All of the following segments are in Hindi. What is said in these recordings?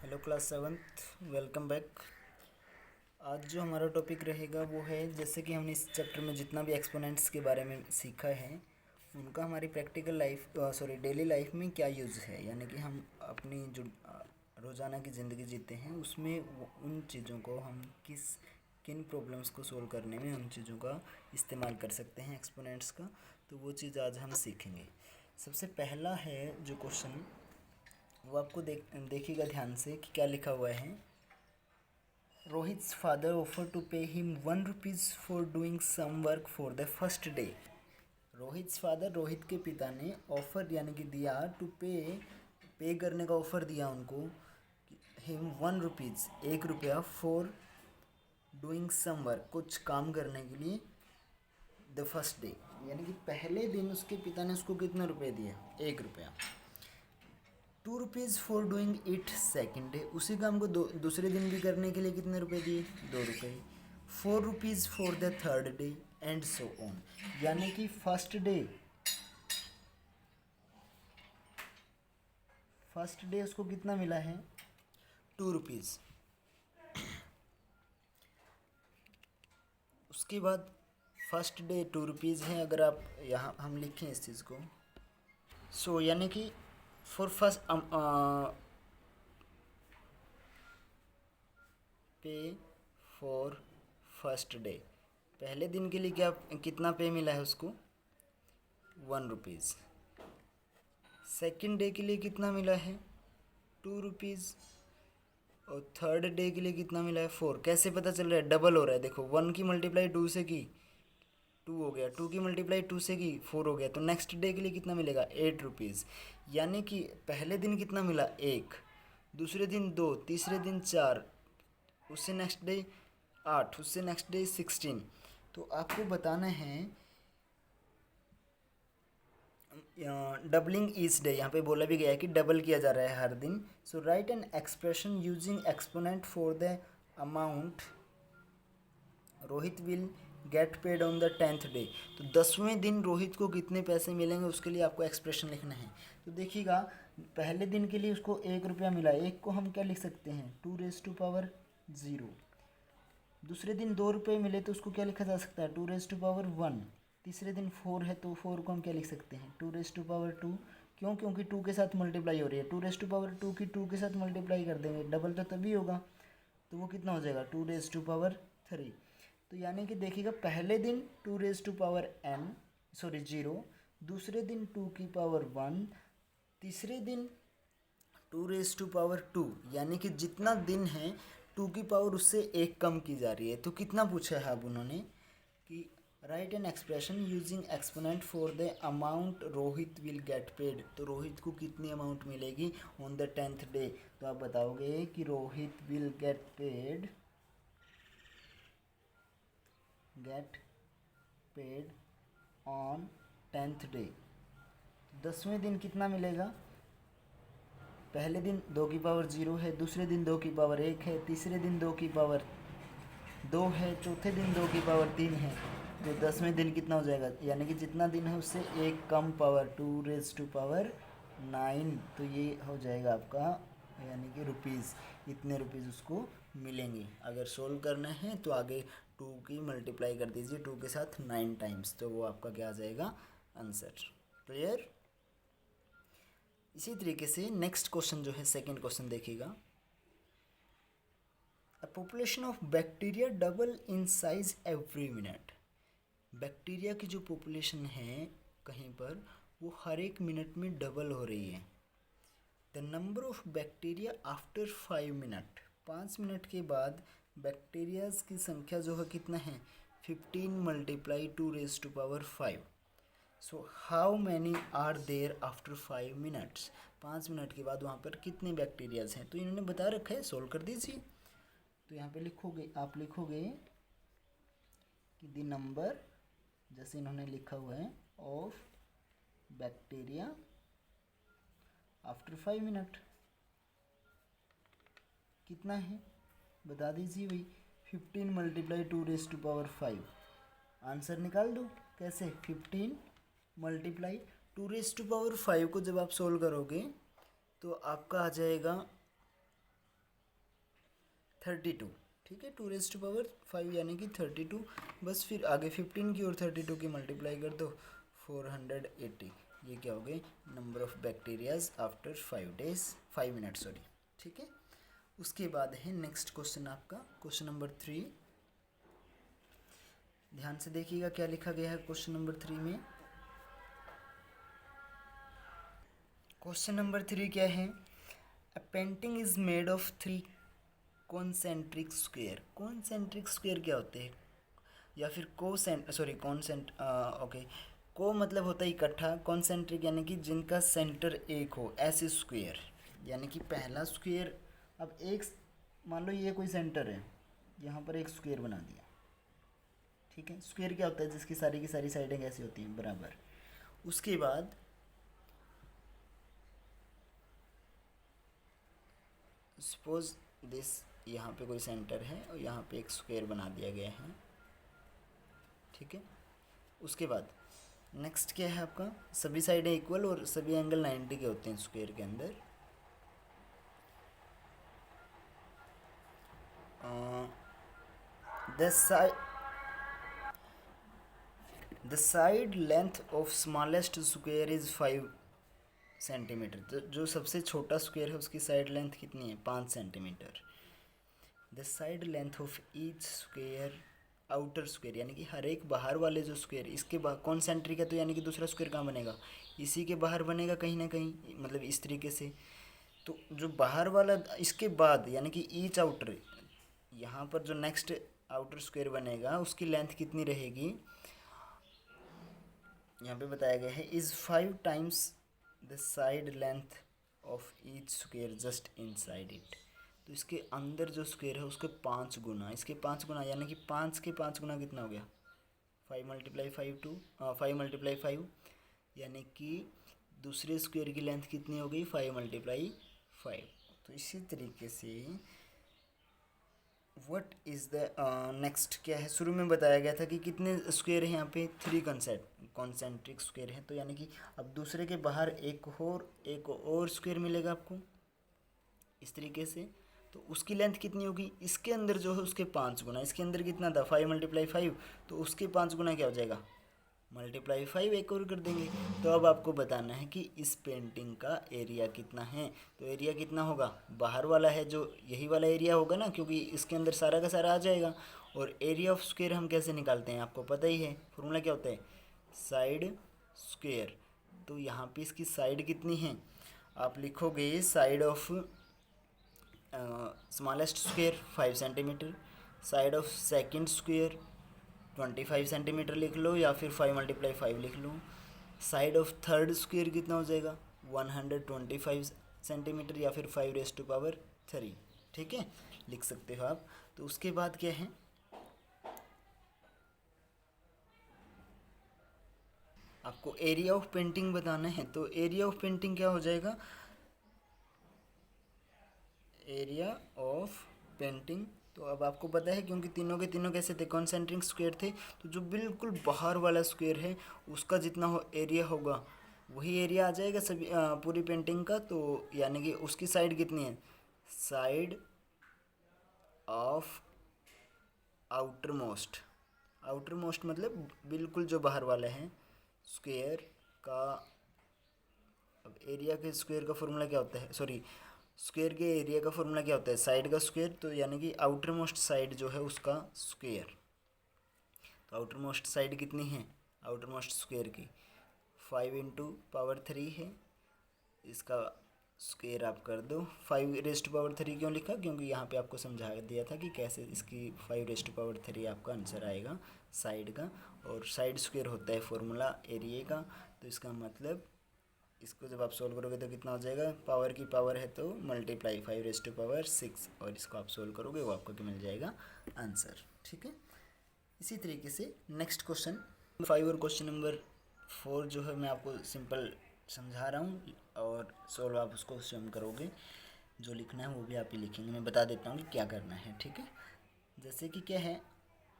Hello class seventh, welcome back. आज जो हमारा टॉपिक रहेगा वो है, जैसे कि हमने इस चैप्टर में जितना भी एक्सपोनेंट्स के बारे में सीखा है उनका हमारी प्रैक्टिकल लाइफ डेली लाइफ में क्या यूज़ है, यानी कि हम अपनी जो रोज़ाना की ज़िंदगी जीते हैं उसमें उन चीज़ों को हम किन प्रॉब्लम्स को सोल्व करने में उन चीज़ों का इस्तेमाल कर सकते हैं एक्सपोनेंट्स का। तो वो चीज़ आज हम सीखेंगे। सबसे पहला है जो क्वेश्चन, वो आपको देखिएगा ध्यान से कि क्या लिखा हुआ है। Rohit's father offer to pay him ₹1 for doing some work for the first day. Rohit's father, Rohit के पिता ने ऑफर यानी कि दिया, टू पे करने का ऑफर दिया उनको, him ₹1 ₹1 for doing some work, कुछ काम करने के लिए, द फर्स्ट डे यानी कि पहले दिन उसके पिता ने उसको कितने रुपए दिए? ₹1। ₹2 for doing it second day, उसी काम को दूसरे दिन भी करने के लिए कितने रुपए दिए? ₹2। ₹4 for the third day and so on, यानी कि फर्स्ट डे उसको कितना मिला है? ₹2। उसके बाद फर्स्ट डे ₹2 है। अगर आप यहाँ हम लिखें इस चीज़ को, यानी कि फॉर फर्स्ट पे फॉर फर्स्ट डे, पहले दिन के लिए कितना पे मिला है उसको? ₹1। सेकंड डे के लिए कितना मिला है? ₹2। और थर्ड डे के लिए कितना मिला है? 4। कैसे पता चल रहा है? डबल हो रहा है। देखो, 1 की मल्टीप्लाई 2 से की 2 हो गया, 2 की मल्टीप्लाई 2 से की 4 हो गया। तो नेक्स्ट डे के लिए कितना मिलेगा? ₹8। यानी कि पहले दिन कितना मिला? 1, दूसरे दिन 2, तीसरे दिन 4, उससे नेक्स्ट डे 8, उससे नेक्स्ट डे 16। तो आपको बताना है डबलिंग ईच डे, यहाँ पे बोला भी गया है कि डबल किया जा रहा है हर दिन। So write an expression using exponent for the amount Rohit will get paid on the 10th day. तो 10वें दिन रोहित को कितने पैसे मिलेंगे उसके लिए आपको एक्सप्रेशन लिखना है। तो देखिएगा, पहले दिन के लिए उसको ₹1 मिला, एक को हम क्या लिख सकते हैं? 2⁻0। दूसरे दिन ₹2 मिले तो उसको क्या लिखा जा सकता है? 2⁻1। तीसरे दिन 4 है तो 4 को हम क्या लिख सकते हैं? 2⁻2। क्यों? क्योंकि 2 के साथ मल्टीप्लाई हो रही है। 2⁻2 की 2 के साथ मल्टीप्लाई कर देंगे, डबल तो तभी होगा। तो वो कितना हो जाएगा? 2⁻3। तो यानी कि देखिएगा, पहले दिन 0, दूसरे दिन 2⁻1, तीसरे दिन 2⁻2, यानी कि जितना दिन है 2 की पावर उससे एक कम की जा रही है। तो कितना पूछा है अब उन्होंने कि right an expression using exponent for the amount Rohit will get paid. तो रोहित को कितनी अमाउंट मिलेगी ऑन द 10th डे? तो आप बताओगे कि Rohit will get paid on 10th day. 10वें दिन कितना मिलेगा? पहले दिन 2⁻0 है, दूसरे दिन 2⁻1 है, तीसरे दिन 2⁻2 है, चौथे दिन 2⁻3 है। तो 10वें दिन कितना हो जाएगा? यानी कि जितना दिन है उससे एक कम पावर, 2�9। तो ये हो जाएगा आपका, यानी कि रुपीज़, इतने रुपीज़ उसको मिलेंगे। अगर सोल्व करना है तो आगे 2 की मल्टीप्लाई कर दीजिए 2 के साथ 9 टाइम्स, तो वो आपका क्या आ जाएगा? आंसर। क्लियर? इसी तरीके से नेक्स्ट क्वेश्चन जो है, सेकंड क्वेश्चन देखिएगा। A population of bacteria double in size every minute. Bacteria की जो पॉपुलेशन है कहीं पर, वो हर एक मिनट में डबल हो रही है। The number of bacteria after 5 minute, 5 minute के बाद बैक्टीरियाज की संख्या जो है कितना है? 15 multiply 2⁻5। So how many are there after 5 minutes. 5 minute के बाद वहाँ पर कितने बैक्टीरियाज हैं? तो इन्होंने बता रखा है, सोल्व कर दीजिए। तो यहाँ पे आप लिखोगे कि द नंबर, जैसे इन्होंने लिखा हुआ है, ऑफ बैक्टीरिया आफ्टर 5 मिनट कितना है? बता दीजिए भाई। 15 मल्टीप्लाई 2⁻5। आंसर निकाल दो। कैसे? 15 मल्टीप्लाई 2⁻5 को जब आप सोल्व करोगे तो आपका आ जाएगा 32, ठीक है, 2⁵ यानी कि 32। बस फिर आगे 15 की और 32 की मल्टीप्लाई कर दो, 480। ये क्या हो गई, number of bacterias after 5 minute, sorry, ठीक है। उसके बाद है नेक्स्ट क्वेश्चन आपका, क्वेश्चन नंबर 3। ध्यान से देखिएगा क्या लिखा गया है क्वेश्चन नंबर 3 में। क्वेश्चन नंबर 3 क्या है, अ painting is made of 3 concentric square. Concentric square क्या होते हैं, या फिर ओके, को मतलब होता है इकट्ठा, कॉन्सेंट्रिक यानी कि जिनका सेंटर एक हो, ऐसे स्क्वायर। यानी कि पहला स्क्वायर, अब एक, मान लो ये कोई सेंटर है, यहाँ पर एक स्क्वायर बना दिया, ठीक है। स्क्वायर क्या होता है, जिसकी सारी की सारी साइडें कैसी होती हैं, बराबर। उसके बाद सपोज दिस, यहाँ पे कोई सेंटर है और यहाँ पे एक स्क्वायर बना दिया गया है, ठीक है। उसके बाद नेक्स्ट क्या है आपका, सभी साइडें इक्वल और सभी एंगल 90 के होते हैं स्क्वायर के अंदर। The side length of smallest square is 5 centimetre. तो जो सबसे छोटा स्क्वायर है उसकी साइड लेंथ कितनी है, 5 centimetre. The side length of each square, outer square यानी कि हर एक बाहर वाले जो स्क्वायर, इसके बाहर कॉन्सेंट्रिक है तो यानी कि दूसरा स्क्वायर कहाँ बनेगा, इसी के बाहर बनेगा कहीं ना कहीं, मतलब इस तरीके से। तो जो बाहर वाला, इसके बाद यानी कि ईच आउटर, यहाँ पर जो नेक्स्ट आउटर स्क्वायर बनेगा उसकी लेंथ कितनी रहेगी, यहाँ पे बताया गया है, is 5 times the side length of each square just inside it. तो इसके अंदर जो स्क्वायर है उसके 5 गुना, इसके 5 गुना यानी कि 5 के 5 गुना कितना हो गया, 5 × 5 यानी कि दूसरे स्क्वायर की लेंथ कितनी हो गई, 5 × 5। तो इसी तरीके से व्हाट इज़ द नेक्स्ट क्या है, शुरू में बताया गया था कि कितने स्क्वायर हैं यहाँ पे, 3 कॉन्सेंट्रिक स्क्वायर हैं। तो यानी कि अब दूसरे के बाहर एक और स्क्वायर मिलेगा आपको इस तरीके से। तो उसकी लेंथ कितनी होगी, इसके अंदर जो है उसके 5 गुना, इसके अंदर कितना था 5 × 5, तो उसके 5 गुना क्या हो जाएगा, ×5 एक और कर देंगे। तो अब आपको बताना है कि इस पेंटिंग का एरिया कितना है। तो एरिया कितना होगा, बाहर वाला है जो यही वाला एरिया होगा ना, क्योंकि इसके अंदर सारा का सारा आ जाएगा। और एरिया ऑफ स्क्वायर हम कैसे निकालते हैं, आपको पता ही है, फॉर्मूला क्या होता है, साइड स्क्वायर। तो यहाँ पे इसकी साइड कितनी है, आप लिखोगे side of smallest square 5 centimetre, side of second square 25 centimetre लिख लो, या फिर 5 × 5 लिख लो। साइड ऑफ थर्ड स्क्वायर कितना हो जाएगा, 125 सेंटीमीटर, या फिर 5⁻3, ठीक है, लिख सकते हो आप। तो उसके बाद क्या है, आपको एरिया ऑफ पेंटिंग बताना है। तो एरिया ऑफ पेंटिंग क्या हो जाएगा, एरिया ऑफ पेंटिंग, तो अब आपको पता है क्योंकि तीनों के तीनों कैसे थे, कॉन्सेंट्रिक स्क्वायर थे। तो जो बिल्कुल बाहर वाला स्क्वायर है उसका जितना एरिया होगा वही एरिया आ जाएगा सभी पूरी पेंटिंग का। तो यानी कि उसकी साइड कितनी है, साइड ऑफ आउटर मोस्ट मतलब बिल्कुल जो बाहर वाला है स्क्वायर का। अब एरिया के स्क्वायर का फॉर्मूला क्या होता है, सॉरी, स्क्वायर के एरिया का फॉर्मूला क्या होता है, साइड का स्क्वायर। तो यानी कि आउटर मोस्ट साइड जो है उसका स्क्वायर। तो आउटर मोस्ट साइड कितनी है, आउटर मोस्ट स्क्वायर की 5 × 3 है, इसका स्क्वायर आप कर दो। 5⁻3 क्यों लिखा, क्योंकि यहाँ पे आपको समझा दिया था कि कैसे इसकी 5⁻3 आपका आंसर आएगा साइड का। और साइड स्क्वायर होता है फॉर्मूला एरिया का। तो इसका मतलब इसको जब आप सोल्व करोगे तो कितना हो जाएगा, पावर की पावर है तो मल्टीप्लाई 5⁻6, और इसको आप सोल्व करोगे वो आपको क्या मिल जाएगा, आंसर, ठीक है। इसी तरीके से नेक्स्ट क्वेश्चन 5 और क्वेश्चन नंबर 4 जो है मैं आपको सिंपल समझा रहा हूँ, और सोल्व आप उसको स्वयं करोगे, जो लिखना है वो भी आप ही लिखेंगे। मैं बता देता हूँ कि क्या करना है, ठीक है। जैसे कि क्या है,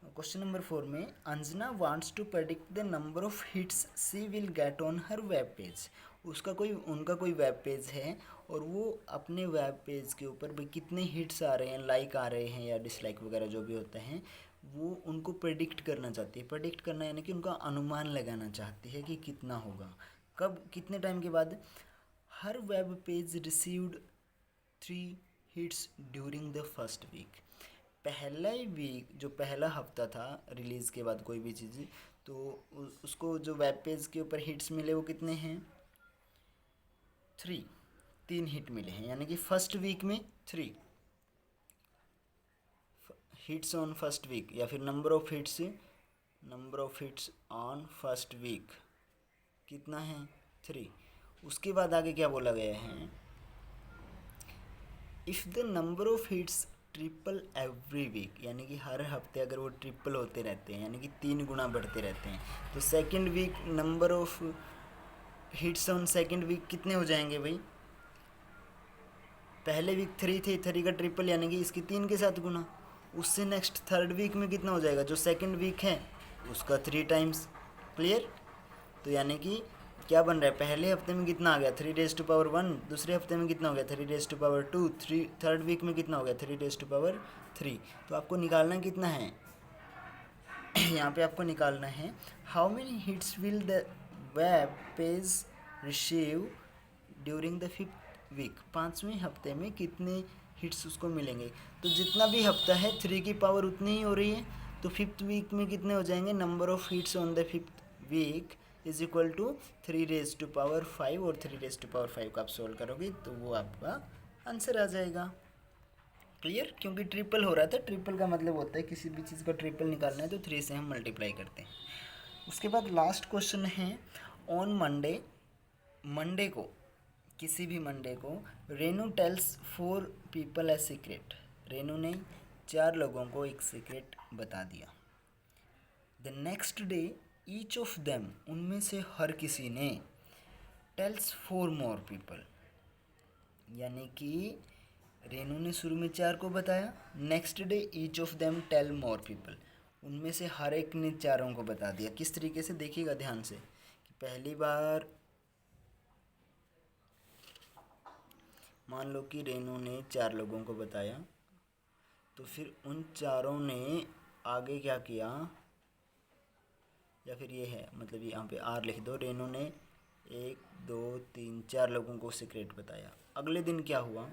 क्वेश्चन नंबर 4 में Anjana wants to predict the number of hits she will get on her web page. उनका कोई वेब पेज है और वो अपने वेब पेज के ऊपर भाई कितने हिट्स आ रहे हैं, लाइक आ रहे हैं या डिसलाइक वगैरह जो भी होते हैं, वो उनको प्रेडिक्ट करना चाहती है। प्रेडिक्ट करना यानी कि उनका अनुमान लगाना चाहती है कि कितना होगा, कब, कितने टाइम के बाद। हर web page received 3 hits during the first week. पहला ही वीक, जो पहला हफ्ता था रिलीज़ के बाद कोई भी चीज़, तो उसको जो वेब पेज के ऊपर हिट्स मिले वो कितने हैं? 3 हिट मिले हैं, यानी कि फर्स्ट वीक में 3 हिट्स ऑन फर्स्ट वीक, या फिर number of hits on first week कितना है? 3। उसके बाद आगे क्या बोला गया है? If the number of hits triple every week, यानी कि हर हफ्ते अगर वो ट्रिपल होते रहते हैं, यानी कि 3 गुना बढ़ते रहते हैं, तो second week number of hits on second week कितने हो जाएंगे भाई? पहले वीक 3 थे, 3 का ट्रिपल यानी कि इसकी 3 के साथ गुना। उससे नेक्स्ट थर्ड वीक में कितना हो जाएगा? जो सेकेंड वीक है उसका 3 टाइम्स। क्लियर? तो यानी कि क्या बन रहा है? पहले हफ्ते में कितना आ गया? 3^1। दूसरे हफ्ते में कितना हो गया? 3^2। थर्ड वीक में कितना हो गया? 3^3। तो आपको निकालना कितना है? यहाँ पे आपको निकालना है how many hits will the web page receive during the 5th week. 5वें हफ्ते में कितने हिट्स उसको मिलेंगे? तो जितना भी हफ्ता है 3 की पावर उतनी ही हो रही है, तो 5th वीक में कितने हो जाएंगे? Number of hits on the 5th week is equal to 3^5, और 3^5 को आप सोल्व करोगे तो वो आपका आंसर आ जाएगा। क्लियर? क्योंकि ट्रिपल हो रहा था, ट्रिपल का मतलब होता है किसी भी चीज़ का ट्रिपल निकालना है तो 3 से हम मल्टीप्लाई करते हैं। उसके बाद लास्ट क्वेश्चन है, ऑन मंडे को, किसी भी मंडे को, Renu tells 4 people a secret. Renu ने 4 लोगों को एक सीक्रेट बता दिया। The next day each of them, उनमें से हर किसी ने, टेल्स 4 मोर पीपल, यानी कि रेनू ने शुरू में 4 को बताया, next day each of them tell more people, उनमें से हर एक ने 4 को बता दिया। किस तरीके से? देखिएगा ध्यान से कि पहली बार मान लो कि रेनू ने 4 लोगों को बताया, तो फिर उन 4 ने आगे क्या किया, या फिर ये है, मतलब यहाँ पे आर लिख दो। रेनू ने 1 2 3 4 लोगों को सीक्रेट बताया। अगले दिन क्या हुआ?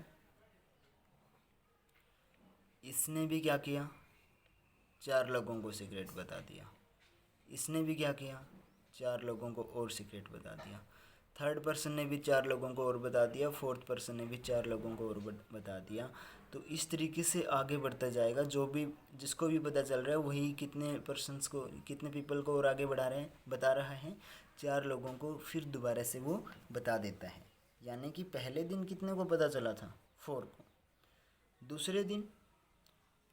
इसने भी क्या किया? 4 लोगों को सीक्रेट बता दिया। इसने भी क्या किया? 4 लोगों को और सीक्रेट बता दिया। थर्ड पर्सन ने भी 4 लोगों को और बता दिया। फोर्थ पर्सन ने भी 4 लोगों को और बता दिया। तो इस तरीके से आगे बढ़ता जाएगा। जो भी, जिसको भी पता चल रहा है वही कितने पर्सन्स को, कितने पीपल को और आगे बता रहा है, 4 लोगों को फिर दोबारा से वो बता देता है। यानी कि पहले दिन कितने को पता चला था? 4 को। दूसरे दिन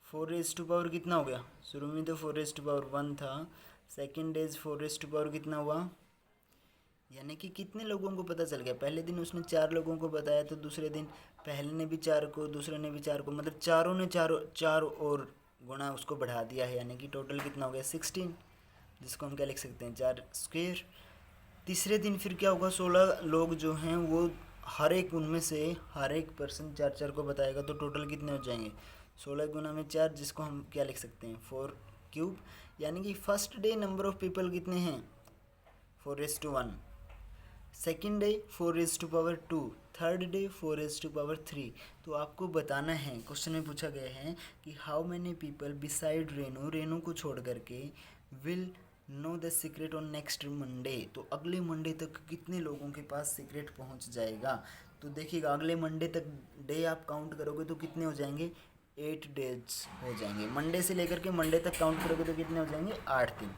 4 कितना हो गया? शुरू में तो 4 था। सेकेंड डेज 4 कितना हुआ? यानी कि कितने लोगों को पता चल गया? पहले दिन उसने 4 लोगों को बताया, तो दूसरे दिन पहले ने भी 4 को, दूसरे ने भी 4 को, मतलब चारों ने 4 और गुना उसको बढ़ा दिया है। यानी कि टोटल कितना हो गया? 16, जिसको हम क्या लिख सकते हैं? 4 स्क्वायर। तीसरे दिन फिर क्या होगा? 16 लोग जो हैं वो हर एक, उनमें से हर एक पर्सन 4 को बताएगा, तो टोटल कितने हो जाएंगे? 16 गुना में 4, जिसको हम क्या लिख सकते हैं? 4 क्यूब। यानी कि first day number of people कितने हैं? 4:1। Second day 4:2। Third day 4:3। तो आपको बताना है, क्वेश्चन में पूछा गया है कि how many people beside Renu, Renu को छोड़ करके, will know the secret on next Monday. तो अगले मंडे तक कितने लोगों के पास सीक्रेट पहुंच जाएगा? तो देखिएगा, अगले मंडे तक डे आप काउंट करोगे तो कितने हो जाएंगे? 8 डेज हो जाएंगे। मंडे से लेकर के मंडे तक काउंट करोगे तो कितने हो जाएंगे? 8 दिन।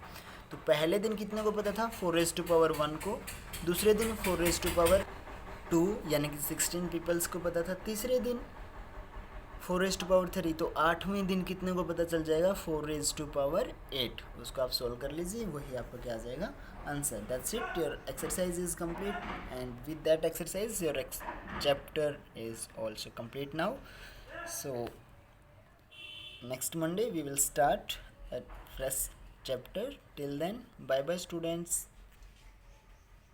तो पहले दिन कितने को पता था? 4:1 को। दूसरे दिन 4:2, यानी कि 16 पीपल्स को पता था। तीसरे दिन 4:3। तो 8वें दिन कितने को पता चल जाएगा? 4:8। उसको आप सोल्व कर लीजिए, वही आपका क्या आ जाएगा? Answer. That's it, your exercise is complete, and with that exercise your chapter is also complete now. So next Monday we will start a fresh chapter. Till then, bye bye students.